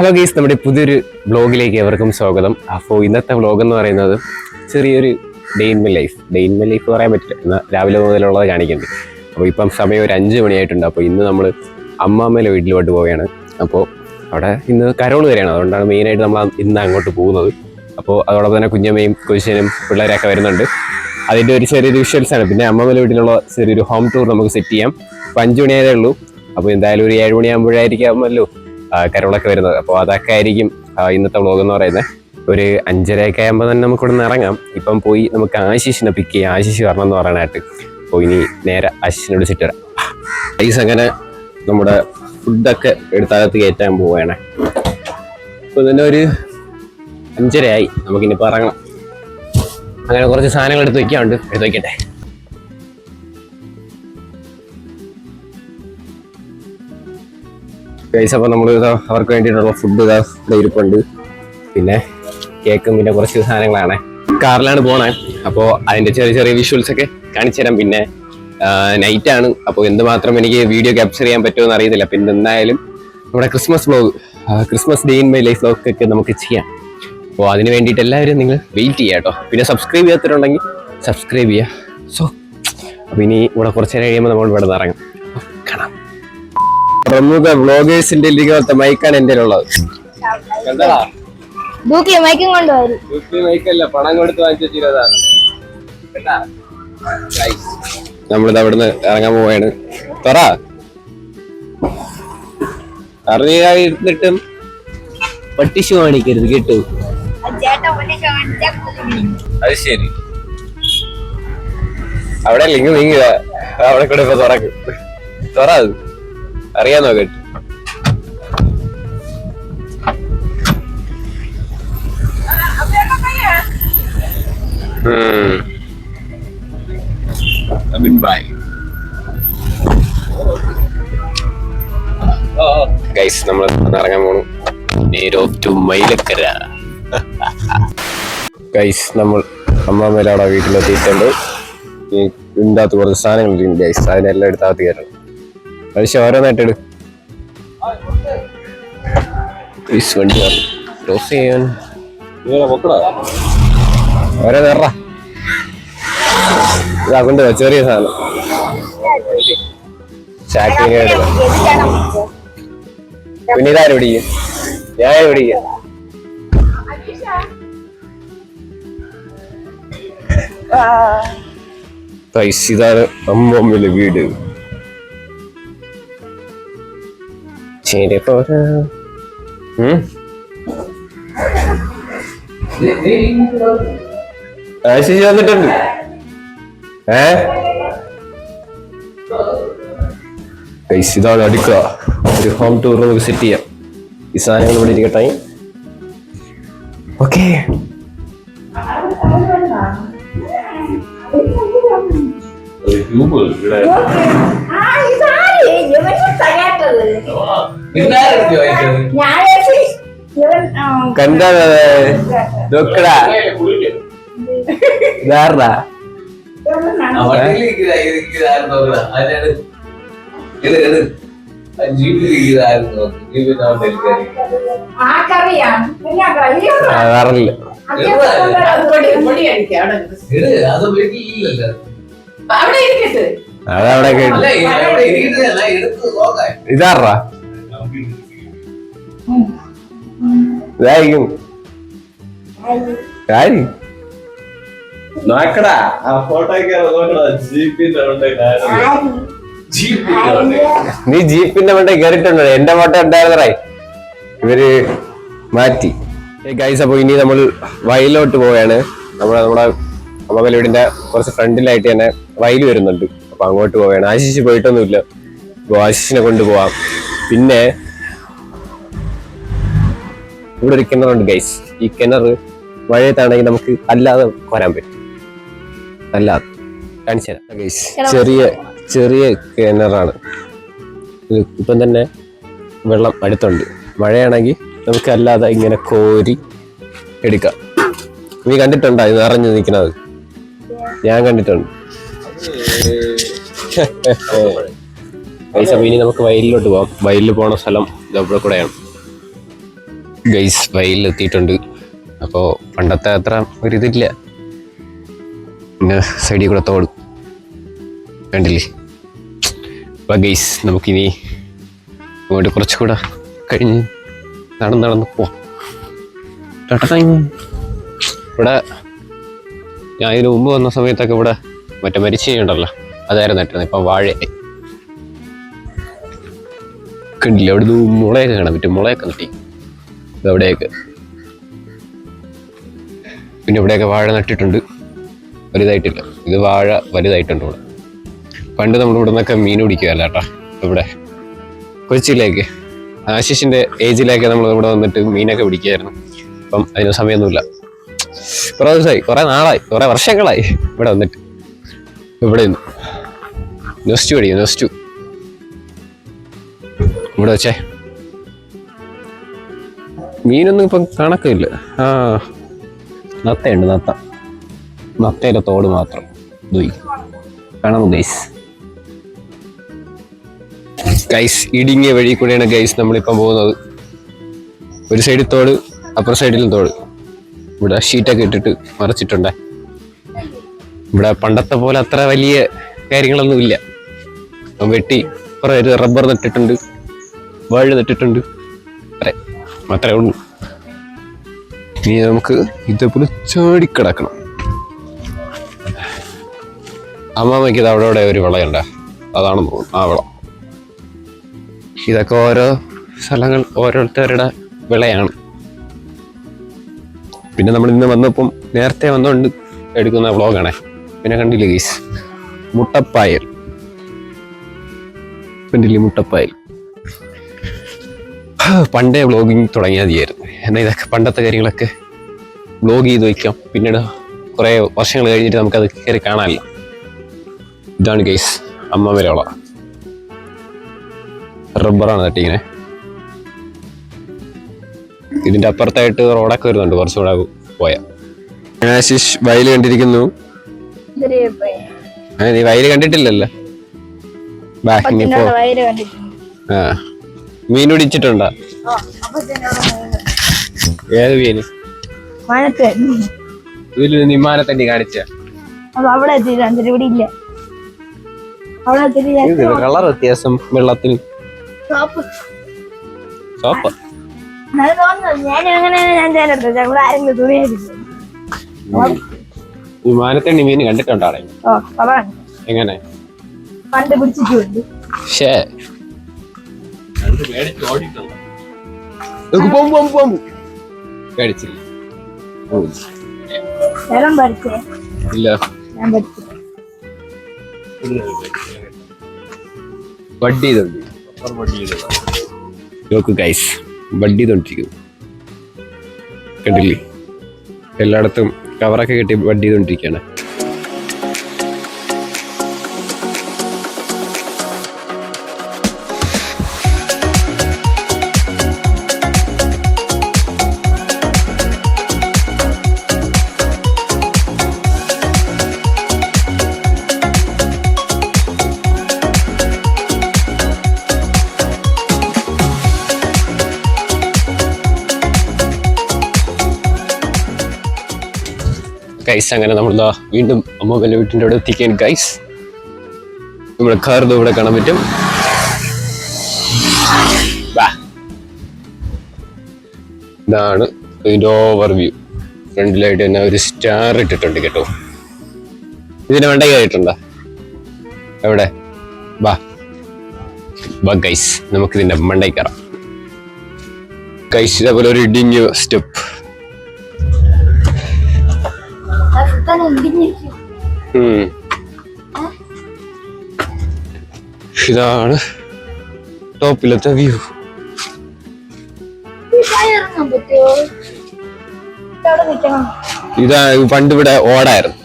Hello guys, നമ്മുടെ പുതിയൊരു വ്ളോഗിലേക്ക് എവർക്കും സ്വാഗതം. അപ്പോൾ ഇന്നത്തെ വ്ളോഗ് എന്ന് പറയുന്നത് ചെറിയൊരു ഡേ ഇൻ മൈ ലൈഫ് പറയാൻ പറ്റില്ല, എന്നാൽ രാവിലെ മുതലുള്ളത് കാണിക്കുന്നുണ്ട്. അപ്പോൾ ഇപ്പം സമയം ഒരു 5 മണിയായിട്ടുണ്ട്. അപ്പോൾ ഇന്ന് നമ്മൾ അമ്മാമ്മയുടെ വീട്ടിലോട്ട് പോവുകയാണ്. അപ്പോൾ അവിടെ ഇന്ന് കരോള് വരെയാണ്, അതുകൊണ്ടാണ് മെയിനായിട്ട് നമ്മൾ ഇന്ന് അങ്ങോട്ട് പോകുന്നത്. അപ്പോൾ അതോടൊപ്പം തന്നെ കുഞ്ഞമ്മയും കൊച്ചിനും പിള്ളേരൊക്കെ വരുന്നുണ്ട്. അതിൻ്റെ ഒരു ചെറിയൊരു വിഷ്വൽസാണ്. പിന്നെ അമ്മാമ്മയുടെ വീട്ടിലുള്ള ചെറിയൊരു ഹോം ടൂർ നമുക്ക് സെറ്റ് ചെയ്യാം. ഇപ്പോൾ 5 മണിയായതേ ഉള്ളൂ. അപ്പോൾ എന്തായാലും ഒരു 7 മണിയാകുമ്പോഴായിരിക്കാമല്ലോ കരോളൊക്കെ വരുന്നത്. അപ്പോൾ അതൊക്കെ ആയിരിക്കും ഇന്നത്തെ വ്ളോഗ് എന്ന് പറയുന്നത്. ഒരു 5:30 ആകുമ്പോൾ തന്നെ നമുക്ക് ഇവിടെ നിന്ന് ഇറങ്ങാം. ഇപ്പം പോയി നമുക്ക് ആശിഷിനെ പിക്ക് ചെയ്യാം. ആശിഷ് വരണം എന്ന് പറയാനായിട്ട്. അപ്പോൾ ഇനി നേരെ ആശിഷിനെ വിളിച്ചിട്ട് വരാം. ഐസ് അങ്ങനെ നമ്മുടെ ഫുഡൊക്കെ എടുത്തകത്ത് കയറ്റാൻ പോവുകയാണ്. അപ്പോൾ ഇതിൻ്റെ ഒരു 5:30 ആയി. നമുക്കിനിപ്പോൾ ഇറങ്ങണം. അങ്ങനെ കുറച്ച് സാധനങ്ങൾ എടുത്ത് വയ്ക്കാറുണ്ട്, എടുത്ത് വയ്ക്കട്ടെ. ഗൈസ്, അപ്പോൾ നമ്മൾ അവർക്ക് വേണ്ടിയിട്ടുള്ള ഫുഡ് ഇവിടെ ഇരിപ്പുണ്ട്. പിന്നെ കേക്കും പിന്നെ കുറച്ച് സാധനങ്ങളാണ്. കാറിലാണ് പോണേ. അപ്പോൾ അതിൻ്റെ ചെറിയ ചെറിയ വിഷ്വൽസ് ഒക്കെ കാണിച്ചു തരാം. പിന്നെ നൈറ്റാണ്, അപ്പോൾ എന്തുമാത്രം എനിക്ക് വീഡിയോ ക്യാപ്ചർ ചെയ്യാൻ പറ്റുമെന്ന് അറിയത്തില്ല. പിന്നെ എന്തായാലും നമ്മുടെ Christmas day in my life വ്ളോഗൊക്കെ നമുക്ക് ചെയ്യാം. അപ്പോൾ അതിന് വേണ്ടിയിട്ട് എല്ലാവരും നിങ്ങൾ വെയിറ്റ് ചെയ്യുക കേട്ടോ. പിന്നെ സബ്സ്ക്രൈബ് ചെയ്യാത്തവരുണ്ടെങ്കിൽ സബ്സ്ക്രൈബ് ചെയ്യുക. സോ അപ്പോൾ ഇനി ഇവിടെ കുറച്ച് നേരം കഴിയുമ്പോൾ നമ്മൾ ഇവിടെ നിന്ന് ഇറങ്ങാം. കാണാം. പ്രമുഖ വ്ളോഗേഴ്സിന്റെ മൈക്കാണ് എൻ്റെ ഉള്ളത്. മൈക്കല്ല, പണം കൊടുത്ത് വാങ്ങിച്ചതാണ്. നമ്മളിത് അവിടുന്ന് ഇറങ്ങാൻ പോവാണ്. പറ അറിഞ്ഞിട്ടും പട്ടിഷു കാണിക്കരുത് കേട്ടു. അത് ശരി, അവിടെ ലിങ്ക് നീങ്ങുക. അവിടെ കൂടെ ഇപ്പൊ തുറക്കും. തുറ, അത് അറിയാന്നോ കേട്ടു. ഗൈസ്, നമ്മൾ ഇറങ്ങാൻ പോണു. മൈലക്കര. ഗൈസ്, നമ്മൾ അമ്മാമ്മയുടെ വീട്ടിലെത്തിയിട്ടുണ്ട്. ഇതിൻ്റെ അകത്ത് കുറച്ച് സാധനങ്ങൾ ഗൈസ്, അതിനെല്ലാം എടുത്തകത്ത് കയറണം. പക്ഷെ ഓരോന്നായിട്ടിട്. വണ്ടി ക്രോസ് ചെയ്യാൻ ഓരോ നേറ ഇതാ കൊണ്ട് ചെറിയ സാധനം ചാക്കിന് എടുക്കാം. പിന്നെ ഇതാരും പിടിക്കും, ഞാൻ പിടിക്കാം. ഇതാണ് അമ്മമ്മയുടെ വീട്. ശരി, പോരാ. ആശിഷ് വന്നിട്ടുണ്ട്. ഇതാണ് അടുക്കള. ഒരു ഹോം ടൂർ നമുക്ക് സെറ്റ് ചെയ്യാം. ഈ സാധനങ്ങൾ ഇവിടെ ഇരിക്കട്ടെ. ഓക്കെ, കണ്ടാ നോക്കടാ. ഇതാറാ വേറില്ല. അതവിടെ ഇതാറാ ഇതായിരിക്കും. നോക്കടാ ആ ഫോട്ടോയ്ക്ക്. നീ ജീപ്പിന്റെ മണ്ടേ കയറിയിട്ടുണ്ടോ? എന്റെ ഫോട്ടോ ഉണ്ടായിരുന്നേ, ഇവര് മാറ്റി. ഗൈസ്, അപ്പൊ ഇനി നമ്മൾ വയലിലോട്ട് പോവുകയാണ്. നമ്മുടെ അമ്മമ്മ വീടിന്റെ കുറച്ച് ഫ്രണ്ടിലായിട്ട് തന്നെ വയൽ വരുന്നുണ്ട്. അപ്പൊ അങ്ങോട്ട് പോവുകയാണ്. ആശിഷ് പോയിട്ടൊന്നുമില്ല. അപ്പൊ ആശിഷിനെ കൊണ്ടുപോവാം. പിന്നെ ഇവിടെ ഒരു കിണറുണ്ട് ഗൈസ്. ഈ കിണർ മഴയത്താണെങ്കിൽ നമുക്ക് അല്ലാതെ കോരാൻ പറ്റും. അല്ലാതെ കാണിച്ചു തരാം ഗൈസ്. ചെറിയ കിണറാണ്. ഇപ്പം തന്നെ വെള്ളം അടുത്തുണ്ട്. മഴയാണെങ്കിൽ നമുക്ക് അല്ലാതെ ഇങ്ങനെ കോരി എടുക്കാം. നീ കണ്ടിട്ടുണ്ടോ ഇത് നിറഞ്ഞു നിൽക്കുന്നത്? ഞാൻ കണ്ടിട്ടുണ്ട്. ഇനി നമുക്ക് വയലിലോട്ട് പോവാം. വയലിൽ പോണ സ്ഥലം ഇവിടെ കൂടെയാണ്. ഗൈസ് വയലിലെത്തിയിട്ടുണ്ട്. അപ്പോൾ പണ്ടത്തെ അത്ര ഒരിതില്ല. പിന്നെ സൈഡിൽ കൂടെ തോട് കണ്ടില്ലേ. അപ്പോൾ ഗൈസ് നമുക്കിനി അങ്ങോട്ട് കുറച്ചുകൂടെ കഴിഞ്ഞ് നടന്ന് പോവാം. ഇവിടെ ഞാൻ ഇതിന് മുമ്പ് വന്ന സമയത്തൊക്കെ ഇവിടെ മറ്റേ മരിച്ചുണ്ടല്ലോ അതായിരുന്നു നട്ടിരുന്നത്. ഇപ്പം വാഴയായി കണ്ടില്ല. അവിടെ മുളയൊക്കെ കാണാൻ പറ്റും. മുളയൊക്കെ നട്ടി ഇതവിടെയൊക്കെ. പിന്നെ ഇവിടെയൊക്കെ വാഴ നട്ടിട്ടുണ്ട്. വലുതായിട്ടില്ല. ഇത് വാഴ വലുതായിട്ടുണ്ട് ഇവിടെ. പണ്ട് നമ്മൾ ഇവിടെ നിന്നൊക്കെ മീൻ പിടിക്കുകയല്ല കേട്ടോ. ഇവിടെ കൊച്ചിയിലേക്ക് ആശിഷിൻ്റെ ഏജിലേക്ക് നമ്മൾ ഇവിടെ വന്നിട്ട് മീനൊക്കെ പിടിക്കുമായിരുന്നു. അപ്പം അതിന് സമയമൊന്നുമില്ല. കുറേ ദിവസമായി, കുറേ നാളായി, കുറേ വർഷങ്ങളായി ഇവിടെ വന്നിട്ട്. ഇവിടെ നിന്ന് നെസ്റ്റു പഠിക്കും. നെസ്റ്റു ഇവിടെ വെച്ചേ മീനൊന്നും ഇപ്പം കണക്കില്ല. ആ നത്തയുണ്ട്. നത്തയുടെ തോട് മാത്രം കാണാമോ ഗൈസ്. ഇടുങ്ങിയ വഴി കൂടെയാണ് ഗൈസ് നമ്മളിപ്പം പോകുന്നത്. ഒരു സൈഡിൽ തോട്, അപ്പുറ സൈഡിലും തോട്. ഇവിടെ ഷീറ്റൊക്കെ ഇട്ടിട്ട് മറച്ചിട്ടുണ്ടേ. ഇവിടെ പണ്ടത്തെ പോലെ അത്ര വലിയ കാര്യങ്ങളൊന്നും ഇല്ല. വെട്ടി കുറേ ഒരു റബ്ബർ നട്ടിട്ടുണ്ട്, വാഴ നട്ടിട്ടുണ്ട്. അത്രേ ഉള്ളൂ. ഇനി നമുക്ക് ഇതേപോലെ ചാടിക്കിടക്കണം. അമ്മാമ്മയ്ക്ക് ഇത് അവിടെ ഒരു വിളയുണ്ട, അതാണെന്ന് തോന്നുന്നു ആ വിള. ഇതൊക്കെ ഓരോ സ്ഥലങ്ങൾ ഓരോരുത്തരുടെ വിളയാണ്. പിന്നെ നമ്മൾ ഇന്ന് വന്നപ്പം നേരത്തെ വന്നുകൊണ്ട് എടുക്കുന്ന വ്ളോഗാണേ. പിന്നെ കണ്ടില്ലേ ഗീസ് മുട്ടപ്പായൽ കണ്ടില്ലേ. മുട്ടപ്പായൽ പണ്ടേ വ്ളോഗിങ് തുടങ്ങിയാൽ മതിയായിരുന്നു. എന്നാൽ ഇതൊക്കെ പണ്ടത്തെ കാര്യങ്ങളൊക്കെ വ്ളോഗ് ചെയ്ത് വയ്ക്കാം. പിന്നീട് കുറേ വർഷങ്ങൾ കഴിഞ്ഞിട്ട് നമുക്കത് കയറി കാണാമല്ലോ. ഇതാണ് ഗൈസ് അമ്മമ്മയുടെ വിള. റബ്ബറാണ് തട്ടിങ്ങനെ. ഇതിന്റെ അപ്പുറത്തായിട്ട് റോഡൊക്കെ വരുന്നുണ്ട്. കുറച്ചുകൂടെ പോയാ ആശിഷ് വയല് കണ്ടിരിക്കുന്നു. നീ വയല് കണ്ടിട്ടില്ലല്ലോ. ആ മീൻ പിടിച്ചിട്ടുണ്ടോ? ഏത് മീന്? ഇതിൽ വിമാനത്തണ്ടി കാണിച്ച കളർ വ്യത്യാസം വെള്ളത്തിന്. സോപ്പ് വിമാനത്തണ്ടി മീൻ കണ്ടിട്ടുണ്ടോ? എങ്ങനെ പേടിച്ചില്ല. ഇല്ല ബഡ് ചെയ്തോണ്ട് നോക്ക് ഗൈസ്. ബഡ് ചെയ്തോണ്ടിരിക്കുന്നു കണ്ടില്ലേ. എല്ലായിടത്തും കവറൊക്കെ കെട്ടി ബഡ് ചെയ്തോണ്ടിരിക്കുകയാണ്. ഗൈസ് അങ്ങനെ നമ്മളിതാ വീണ്ടും അമ്മമ്മേൻ്റെ വീട്ടിൻ്റെ അവിടെ എത്തിക്കാൻ ഗൈസ്. നമ്മുടെ കാർ ഇവിടെ കാണാൻ പറ്റും. ഇതാണ് ഇതിൻ്റെ ഓവർവ്യൂ. ഫ്രണ്ടിലായിട്ട് തന്നെ ഒരു സ്റ്റാർ ഇട്ടിട്ടുണ്ട് കേട്ടോ. ഇതിന് വേണ്ട കയറിയിട്ടുണ്ടോ? എവിടെ? ബാ ഗൈസ് നമുക്കിതിൻ്റെ മണ്ടയിൽ കയറാം. ഗൈസ് ഇതേപോലെ ഒരു ഇടിഞ്ഞ സ്റ്റെപ്പ്. ഇതാണ് ടോപ്പിലത്തെ വ്യൂ. ഇതാ പണ്ട് ഇവിടെ ഓടായിരുന്നു.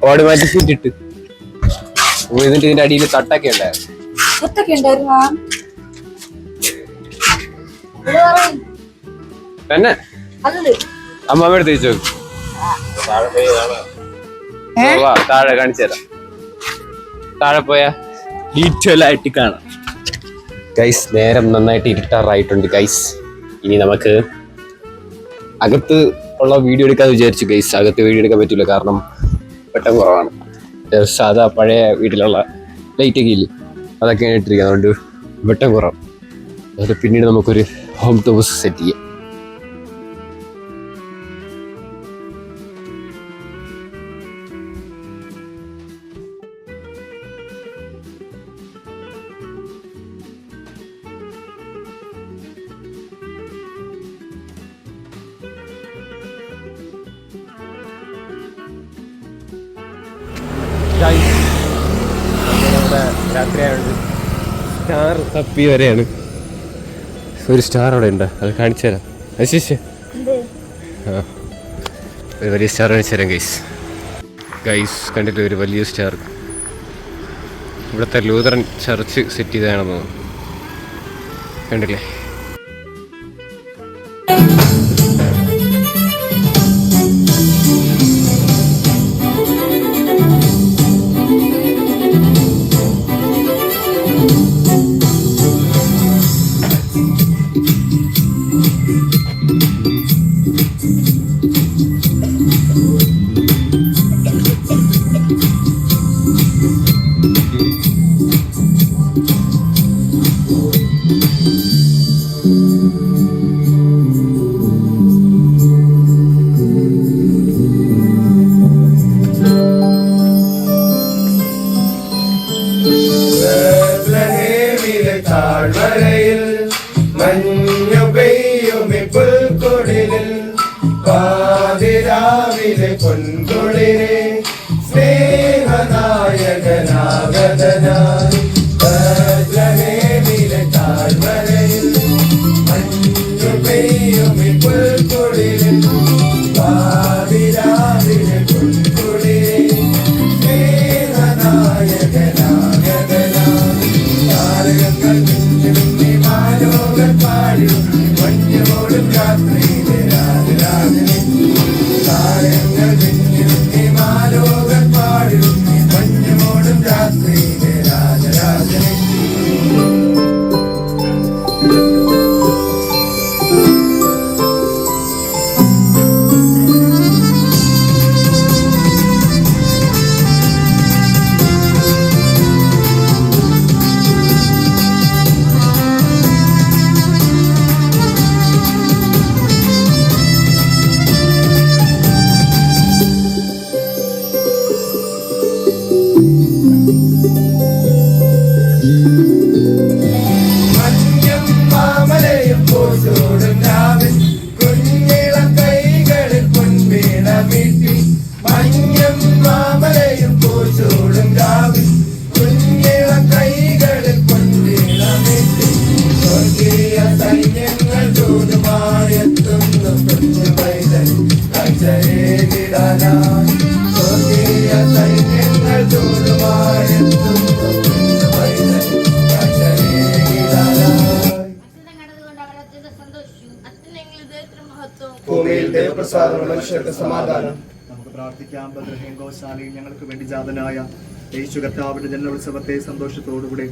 ഓട് മാറ്റി ഷീറ്റിട്ട് എന്നിട്ട് ഇതിന്റെ അടിയിൽ തട്ടൊക്കെ ഉണ്ടായിരുന്നു. തന്നെ അമ്മമ്മ എടുത്ത് വെച്ചു. താഴെ കാണിച്ചു തരാം. താഴെ പോയാ ഡീറ്റെയിൽ ആയിട്ട് കാണാം. ഗൈസ് നേരം നന്നായിട്ട് ഇരുട്ടാറായിട്ടുണ്ട് ഗൈസ്. ഇനി നമുക്ക് അകത്ത് ഉള്ള വീഡിയോ എടുക്കാമെന്ന് വിചാരിച്ചു ഗൈസ്. അകത്ത് വീഡിയോ എടുക്കാൻ പറ്റില്ല, കാരണം വെട്ടം കുറവാണ്. സാധാ പഴയ വീട്ടിലുള്ള ലൈറ്റൊക്കെ ഇല്ലേ, അതൊക്കെയാണ് ഇട്ടിരിക്കുന്നത്. അതുകൊണ്ട് വെട്ടം കുറവ്. അത് പിന്നീട് നമുക്കൊരു ഹോം ടൂസ് സെറ്റ് ചെയ്യാം. രാത്രിയായുണ്ട്, സ്റ്റാർ തപ്പി വരെയാണ്. ഒരു സ്റ്റാർ അവിടെ ഉണ്ട്, അത് കാണിച്ചു തരാം. അശിഷ് ഒരു വലിയ സ്റ്റാർ കാണിച്ചു തരാം ഗൈസ്. ഗൈസ് കണ്ടിട്ട് ഒരു വലിയ സ്റ്റാർ. ഇവിടുത്തെ ലൂതറൻ ചർച്ച് സെറ്റ് ചെയ്തതാണെന്ന് തോന്നുന്നു. കണ്ടില്ലേ? താഴ്വരയിൽ മഞ്ഞു പെയ്യുമി പുൽക്കൊടിലിൽ പാതിരാവിലെ പൊൻകുളിരെ സ്നേഹനായകനാഗതനായി ബത്ലഹേമിലെ താഴ്വരയിൽ മഞ്ഞു പെയ്യുമി പുൽക്കൊടിലിൽ പാതിരാവിലെ പൊൻകുളിരെ സ്നേഹനായകനാഗതനായി താരകങ്ങൾ മിന്നുമി മാലോകർ പാടും മഞ്ഞുമോടും രാത്രിയിലെ രാജരാജനെ താരങ്ങൾ മിന്നുമി മാലോകർ പാടും മഞ്ഞുമോടും രാത്രിയിലെ രാജരാജനെ മഞ്ഞും മാമലയും പൂച്ചോടും രാവിൽ കുഞ്ഞിളം കൈകളിൽ പൊൻവീണമീട്ടി മഞ്ഞും മാമലയും പൂച്ചോടും രാവിൽ കുഞ്ഞിളം കൈകളിൽ പൊൻവീണമീട്ടി സ്വർഗീയ സൈന്യങ്ങൾ ദൂതുമായെത്തുന്നു കുഞ്ഞു പൈതൽ കാഴ്ചയേകിടാനായി സ്വർഗീയ സൈന്യങ്ങൾ ദൂതുമായെത്തുന്നു കുഞ്ഞു പൈതൽ ഭൂമിയിൽ ദൈവപ്രസാദം മനുഷ്യർക്ക് സമാധാനം. നമുക്ക് പ്രാർത്ഥിക്കാം. ബത്ലഹേം ഗോശാലയിൽ ഞങ്ങൾക്ക് വേണ്ടി ജാതനായ യേശു കർത്താവിന്റെ ജന്മോത്സവത്തെ സന്തോഷത്തോടുകൂടെ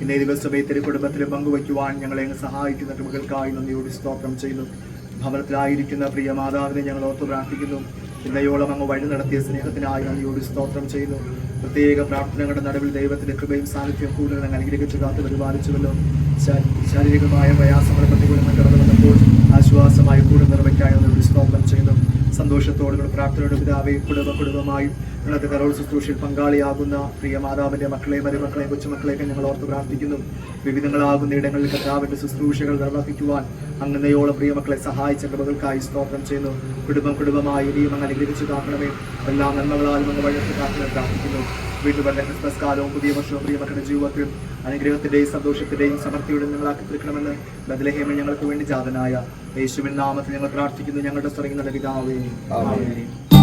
ഇന്നേ ദിവസമേ തിരുക്കുടുംബത്തിലും പങ്കുവയ്ക്കുവാൻ ഞങ്ങളെ സഹായിക്കുന്ന കൃപകൾക്കായി നന്ദിയോട് സ്തോത്രം ചെയ്യുന്നു. ഭവനത്തിലായിരിക്കുന്ന പ്രിയ മാതാവിനെ ഞങ്ങൾ ഓർത്തു പ്രാർത്ഥിക്കുന്നു. ഇന്നയോളം അങ്ങ് വഴി നടത്തിയ സ്നേഹത്തിനായി നന്ദിയോട് സ്തോത്രം ചെയ്യുന്നു. പ്രത്യേക പ്രാർത്ഥനകളുടെ നടുവിൽ ദൈവത്തിന്റെ കൃപയും സാന്നിധ്യം കൂടുതൽ അങ്ങ് അനുഗ്രഹിച്ചു കാത്തു പരിപാലിച്ചുവല്ലോ. ശാരീരികമായ പ്രയാസങ്ങൾ പ്രതികൂലങ്ങൾ കടന്നു വന്നപ്പോൾ ആശ്വാസമായി കൂടുതൽ നിർവയ്ക്കായി നന്ദിയോട് സ്തോത്രം ചെയ്യുന്നു. സന്തോഷത്തോടുള്ള പ്രാർത്ഥനയുടെ പിതാവെ കുടുംബമായി ഞങ്ങൾക്ക് കരോൾ ശുശ്രൂഷയിൽ പങ്കാളിയാകുന്ന പ്രിയ മാതാവിന്റെ മക്കളെ മരുമക്കളെ കൊച്ചുമക്കളെയൊക്കെ ഞങ്ങൾ ഓർത്ത് പ്രാർത്ഥിക്കുന്നു. വിവിധങ്ങളാകുന്ന ഇടങ്ങളിൽ കർത്താവിന്റെ ശുശ്രൂഷകൾ നിർവഹിക്കുവാൻ അങ്ങനെയോളം പ്രിയമക്കളെ സഹായിച്ച കൃപകൾക്കായി സ്തോത്രം ചെയ്യുന്നു. കുടുംബമായി ഇനിയും അങ്ങ് അനുഗ്രഹിച്ചു കാക്കണമേ. എല്ലാ നന്മകളാലും അങ്ങ് വഴി കാക്കണേ പ്രാർത്ഥിക്കുന്നു. വീണ്ടും വല്ല ക്രിസ്മസ് കാലവും പുതിയ വർഷവും പ്രിയമക്കളുടെ ജീവിതത്തിലും അനുഗ്രഹത്തിന്റെയും സന്തോഷത്തിന്റെയും സമൃദ്ധിയുടെ ഞങ്ങളാക്കി തീർക്കണമെന്ന് ബത്ലഹേമിൽ ഞങ്ങൾക്ക് വേണ്ടി ജാതനായ യേശുവിൻ നാമത്തിൽ ഞങ്ങൾ പ്രാർത്ഥിക്കുന്നു. ഞങ്ങളുടെ സ്വർഗ്ഗീയ പിതാവേ, ആമേൻ.